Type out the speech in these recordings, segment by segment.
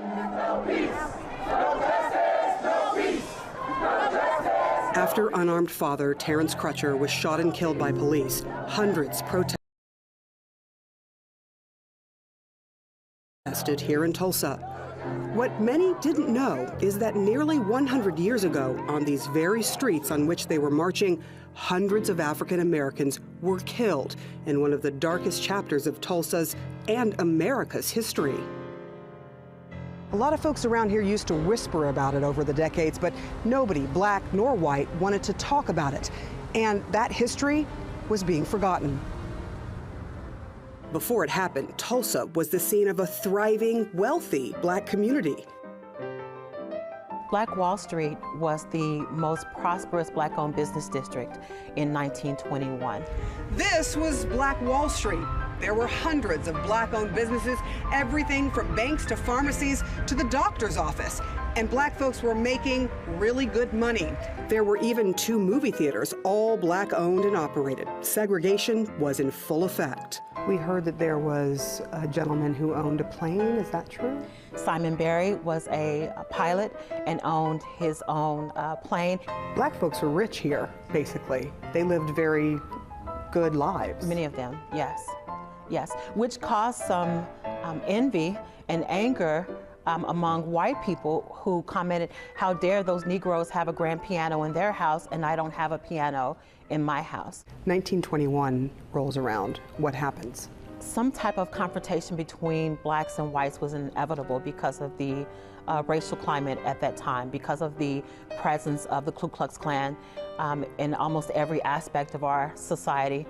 No peace, no justice, no peace, no justice. After unarmed father Terrence Crutcher was shot and killed by police, hundreds protested here in Tulsa. What many didn't know is that nearly 100 years ago, on these very streets on which they were marching, hundreds of African Americans were killed in one of the darkest chapters of Tulsa's and America's history. A lot of folks around here used to whisper about it over the decades, but nobody, black nor white, wanted to talk about it. And that history was being forgotten. Before it happened, Tulsa was the scene of a thriving, wealthy black community. Black Wall Street was the most prosperous black-owned business district in 1921. This was Black Wall Street. There were hundreds of black-owned businesses, everything from banks to pharmacies to the doctor's office. And black folks were making really good money. There were even 2 movie theaters, all black-owned and operated. Segregation was in full effect. We heard that there was a gentleman who owned a plane. Is that true? Simon Barry was a pilot and owned his own plane. Black folks were rich here, basically. They lived very good lives. Many of them, yes. Yes, which caused some envy and anger among white people who commented, how dare those Negroes have a grand piano in their house and I don't have a piano in my house. 1921 rolls around. What happens? Some type of confrontation between blacks and whites was inevitable because of the racial climate at that time, because of the presence of the Ku Klux Klan in almost every aspect of our society.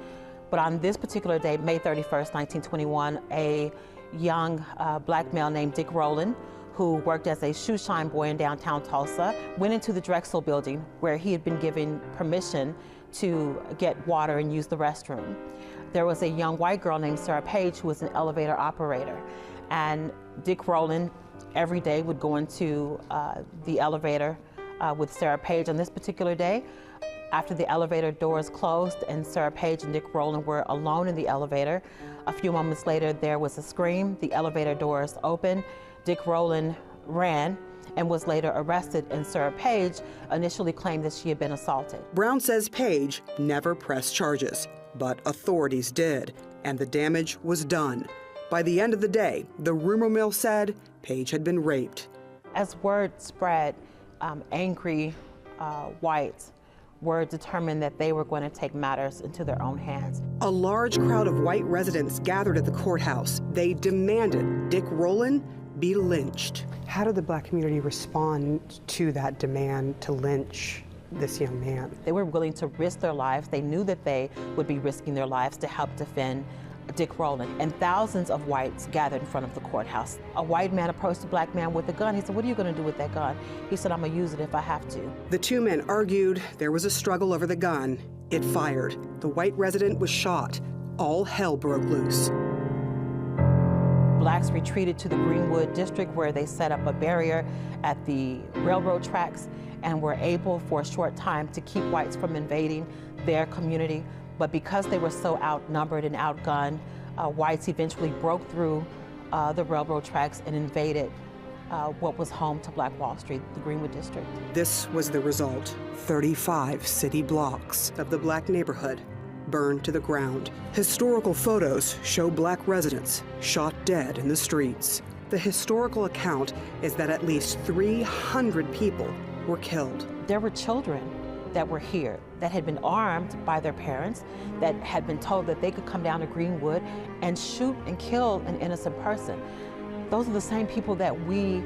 But on this particular day, May 31st, 1921, a young black male named Dick Rowland, who worked as a shoeshine boy in downtown Tulsa, went into the Drexel building where he had been given permission to get water and use the restroom. There was a young white girl named Sara who was an elevator operator. And Dick Rowland every day would go into the elevator with Sara on this particular day. After the elevator doors closed and Sara and Dick Rowland were alone in the elevator, a few moments later there was a scream, the elevator doors opened, Dick Rowland ran and was later arrested, and Sara initially claimed that she had been assaulted. Brown says Page never pressed charges, but authorities did, and the damage was done. By the end of the day, the rumor mill said Page had been raped. As word spread, angry whites were determined that they were going to take matters into their own hands. A large crowd of white residents gathered at the courthouse. They demanded Dick Rowland be lynched. How did the black community respond to that demand to lynch this young man? They were willing to risk their lives. They knew that they would be risking their lives to help defend Dick Rowland. And thousands of whites gathered in front of the courthouse. A white man approached a black man with a gun. He said, "What are you going to do with that gun?" He said, "I'm going to use it if I have to." The 2 men argued. There was a struggle over the gun. It fired. The white resident was shot. All hell broke loose. Blacks retreated to the Greenwood district where they set up a barrier at the railroad tracks and were able for a short time to keep whites from invading their community. But because they were so outnumbered and outgunned, whites eventually broke through the railroad tracks and invaded what was home to Black Wall Street, the Greenwood district. This was the result. 35 city blocks of the black neighborhood burned to the ground. Historical photos show black residents shot dead in the streets. The historical account is that at least 300 people were killed. There were children that were here that had been armed by their parents, that had been told that they could come down to Greenwood and shoot and kill an innocent person. Those are the same people that we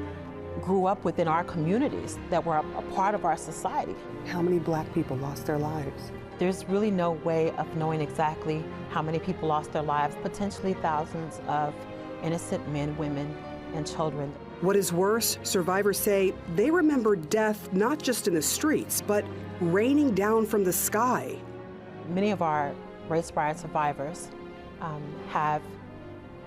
grew up with in our communities, that were a part of our society. How many black people lost their lives? There's really no way of knowing exactly how many people lost their lives, potentially thousands of innocent men, women, and children. What is worse, survivors say they remember death not just in the streets, but raining down from the sky. Many of our race riot survivors have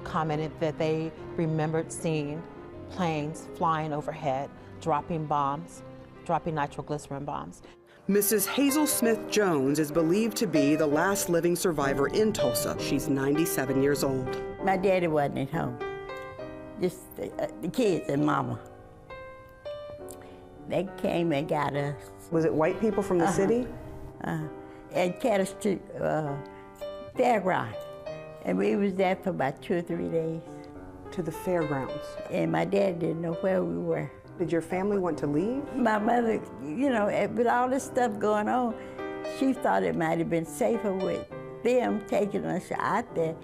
commented that they remembered seeing planes flying overhead, dropping bombs, dropping nitroglycerin bombs. Mrs. Hazel Smith Jones is believed to be the last living survivor in Tulsa. She's 97 years old. My daddy wasn't at home. just the kids and mama. They came and got us. Was it white people from the city? And got us to fairground. And we was there for about 2 or 3 days. To the fairgrounds. And my dad didn't know where we were. Did your family want to leave? My mother, you know, with all this stuff going on, she thought it might have been safer with them taking us out there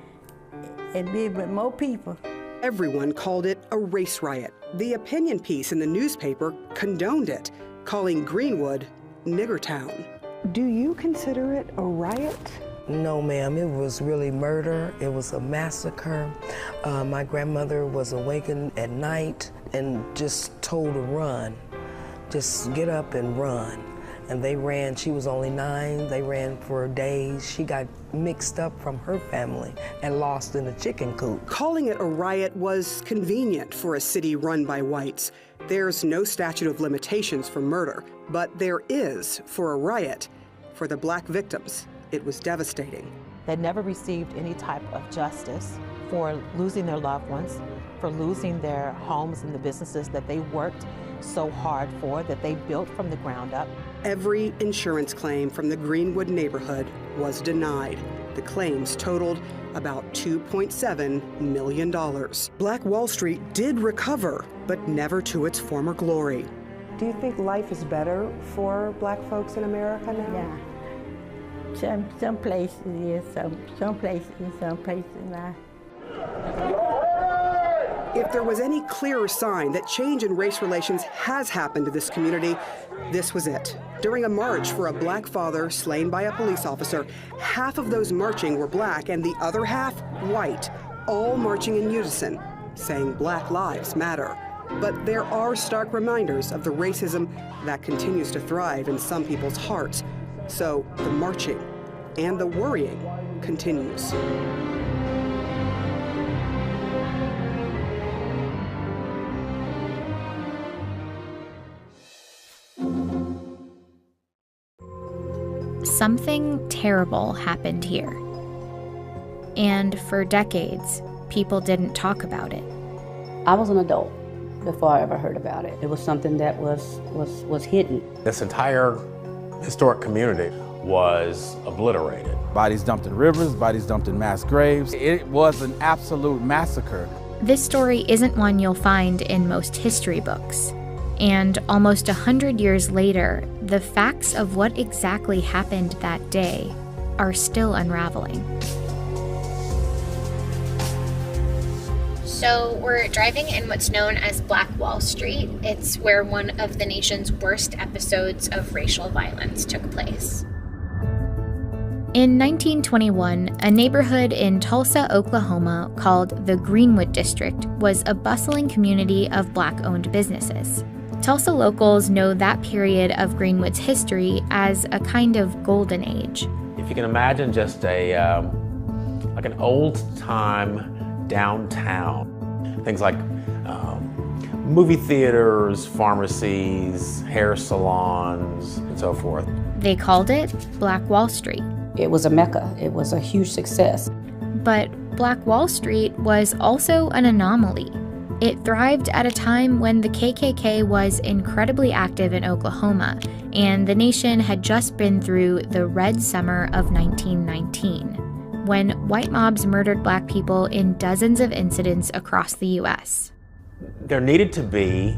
and being with more people. Everyone called it a race riot. The opinion piece in the newspaper condoned it, calling Greenwood Niggertown. Do you consider it a riot? No, ma'am, it was really murder. It was a massacre. My grandmother was awakened at night and just told to run. Just get up and run. And they ran, she was only 9, they ran for days. She got mixed up from her family and lost in a chicken coop. Calling it a riot was convenient for a city run by whites. There's no statute of limitations for murder, but there is for a riot. For the black victims, it was devastating. They never received any type of justice for losing their loved ones, for losing their homes and the businesses that they worked so hard for, that they built from the ground up. Every insurance claim from the Greenwood neighborhood was denied. The claims totaled about $2.7 million. Black Wall Street did recover, but never to its former glory. Do you think life is better for black folks in America now? Yeah. Some places, yes, some places, some places not. If there was any clearer sign that change in race relations has happened to this community, this was it. During a march for a black father slain by a police officer, half of those marching were black and the other half white, all marching in unison, saying Black Lives Matter. But there are stark reminders of the racism that continues to thrive in some people's hearts. So the marching and the worrying continues. Something terrible happened here. And for decades, people didn't talk about it. I was an adult before I ever heard about it. It was something that was hidden. This entire historic community was obliterated. Bodies dumped in rivers, bodies dumped in mass graves. It was an absolute massacre. This story isn't one you'll find in most history books. And almost 100 years later, the facts of what exactly happened that day are still unraveling. So we're driving in what's known as Black Wall Street. It's where one of the nation's worst episodes of racial violence took place. In 1921, a neighborhood in Tulsa, Oklahoma called the Greenwood District was a bustling community of black-owned businesses. Tulsa locals know that period of Greenwood's history as a kind of golden age. If you can imagine just like an old-time downtown, things like movie theaters, pharmacies, hair salons, and so forth. They called it Black Wall Street. It was a mecca. It was a huge success. But Black Wall Street was also an anomaly. It thrived at a time when the KKK was incredibly active in Oklahoma, and the nation had just been through the Red Summer of 1919, when white mobs murdered black people in dozens of incidents across the U.S. There needed to be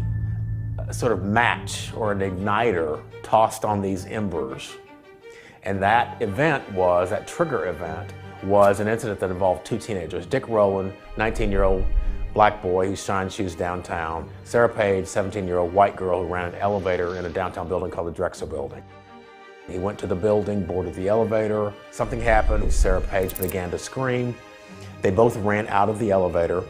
a sort of match or an igniter tossed on these embers. And that trigger event was an incident that involved 2 teenagers, Dick Rowland, 19-year-old black boy who shined shoes downtown, Sara Page, 17-year-old white girl who ran an elevator in a downtown building called the Drexel building. He went to the building, boarded the elevator, something happened, Sara Page began to scream. They both ran out of the elevator.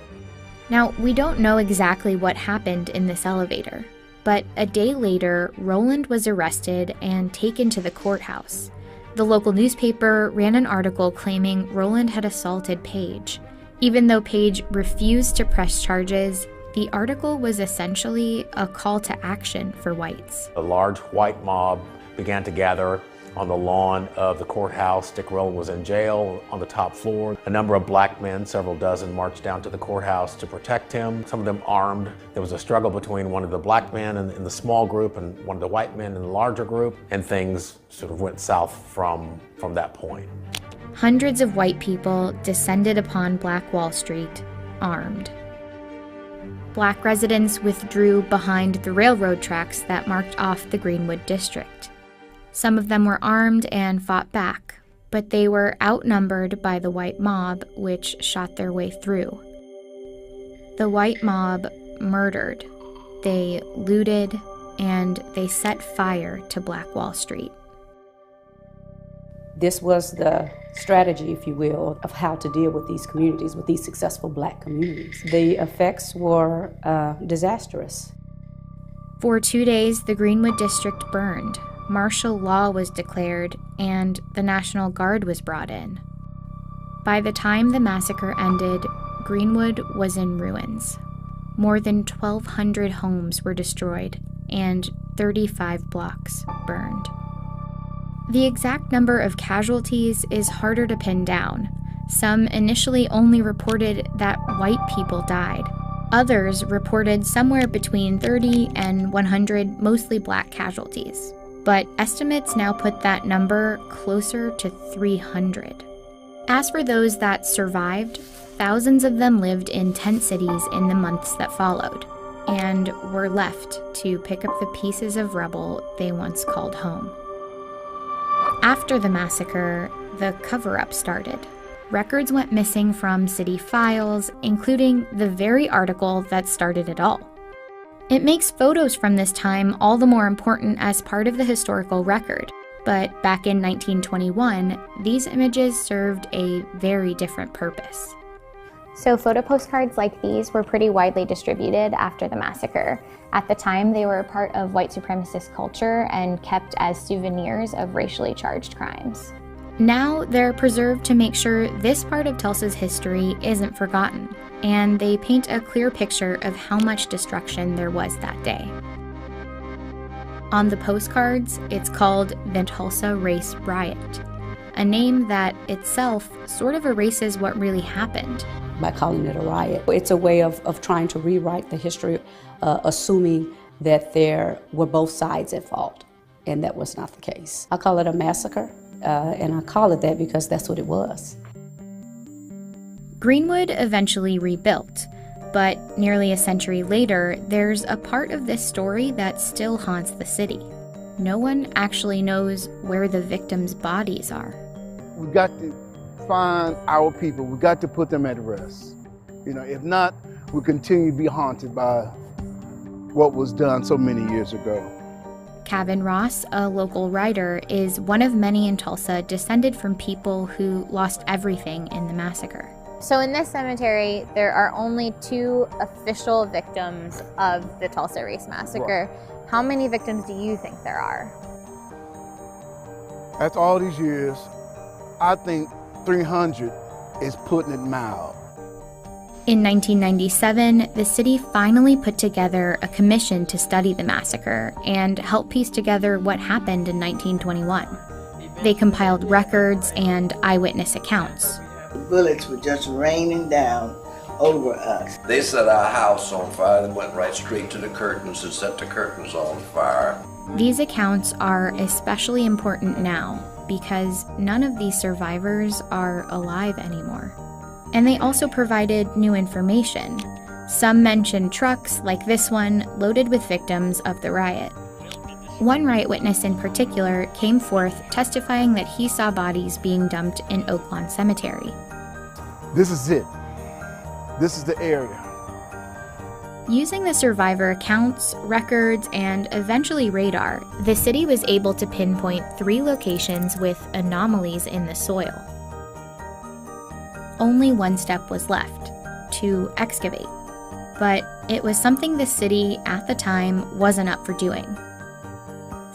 Now, we don't know exactly what happened in this elevator, but a day later, Rowland was arrested and taken to the courthouse. The local newspaper ran an article claiming Rowland had assaulted Page. Even though Page refused to press charges, the article was essentially a call to action for whites. A large white mob began to gather on the lawn of the courthouse. Dick Rowland was in jail on the top floor. A number of black men, several dozen, marched down to the courthouse to protect him, some of them armed. There was a struggle between one of the black men in the small group and one of the white men in the larger group, and things sort of went south from that point. Hundreds of white people descended upon Black Wall Street, armed. Black residents withdrew behind the railroad tracks that marked off the Greenwood district. Some of them were armed and fought back, but they were outnumbered by the white mob, which shot their way through. The white mob murdered, they looted, and they set fire to Black Wall Street. This was the strategy, if you will, of how to deal with these communities, with these successful black communities. The effects were disastrous. For 2 days, the Greenwood district burned. Martial law was declared, and the National Guard was brought in. By the time the massacre ended, Greenwood was in ruins. More than 1,200 homes were destroyed, and 35 blocks burned. The exact number of casualties is harder to pin down. Some initially only reported that white people died. Others reported somewhere between 30 and 100 mostly black casualties. But estimates now put that number closer to 300. As for those that survived, thousands of them lived in tent cities in the months that followed, and were left to pick up the pieces of rubble they once called home. After the massacre, the cover-up started. Records went missing from city files, including the very article that started it all. It makes photos from this time all the more important as part of the historical record, but back in 1921, these images served a very different purpose. So photo postcards like these were pretty widely distributed after the massacre. At the time, they were a part of white supremacist culture and kept as souvenirs of racially charged crimes. Now they're preserved to make sure this part of Tulsa's history isn't forgotten, and they paint a clear picture of how much destruction there was that day. On the postcards, it's called the Tulsa Race Riot, a name that itself sort of erases what really happened. By calling it a riot, it's a way of trying to rewrite the history, assuming that there were both sides at fault, and that was not the case. I call it a massacre, and I call it that because that's what it was. Greenwood eventually rebuilt, but nearly a century later, there's a part of this story that still haunts the city. No one actually knows where the victims' bodies are. We've got to find our people. We've got to put them at rest. If not, we'll continue to be haunted by what was done so many years ago. Kevin Ross, a local writer, is one of many in Tulsa descended from people who lost everything in the massacre. So in this cemetery, there are only 2 official victims of the Tulsa Race Massacre. Right. How many victims do you think there are? After all these years, I think 300 is putting it mild. In 1997, the city finally put together a commission to study the massacre and help piece together what happened in 1921. They compiled records and eyewitness accounts. The bullets were just raining down over us. They set our house on fire and went right straight to the curtains and set the curtains on fire. These accounts are especially important now because none of these survivors are alive anymore. And they also provided new information. Some mentioned trucks, like this one, loaded with victims of the riot. One riot witness in particular came forth testifying that he saw bodies being dumped in Oak Lawn Cemetery. This is it. This is the area. Using the survivor accounts, records, and eventually radar, the city was able to pinpoint 3 locations with anomalies in the soil. Only one step was left, to excavate. But it was something the city at the time wasn't up for doing.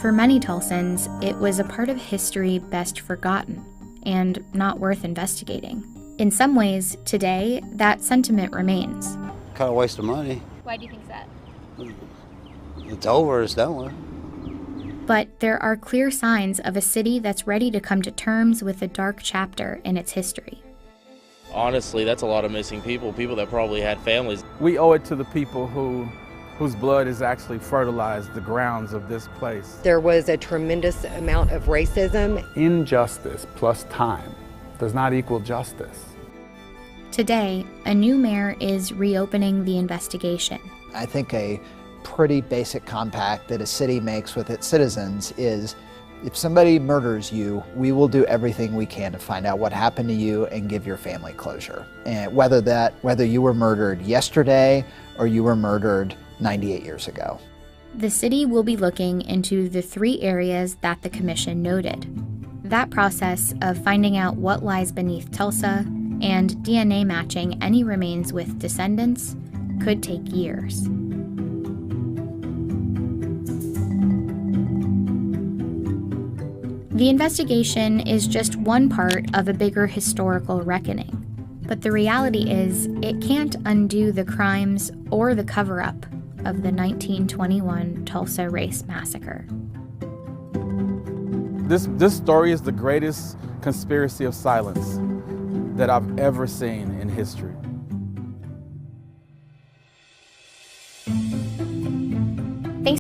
For many Tulsans, it was a part of history best forgotten and not worth investigating. In some ways, today, that sentiment remains. Kind of waste of money. Why do you think that? It's over, it's done with. But there are clear signs of a city that's ready to come to terms with a dark chapter in its history. Honestly, that's a lot of missing people that probably had families. We owe it to the people whose blood has actually fertilized the grounds of this place. There was a tremendous amount of racism. Injustice plus time does not equal justice. Today, a new mayor is reopening the investigation. I think a pretty basic compact that a city makes with its citizens is, if somebody murders you, we will do everything we can to find out what happened to you and give your family closure. And whether you were murdered yesterday or you were murdered 98 years ago. The city will be looking into the 3 areas that the commission noted. That process of finding out what lies beneath Tulsa and DNA matching any remains with descendants could take years. The investigation is just one part of a bigger historical reckoning, but the reality is it can't undo the crimes or the cover-up of the 1921 Tulsa Race Massacre. This story is the greatest conspiracy of silence that I've ever seen in history.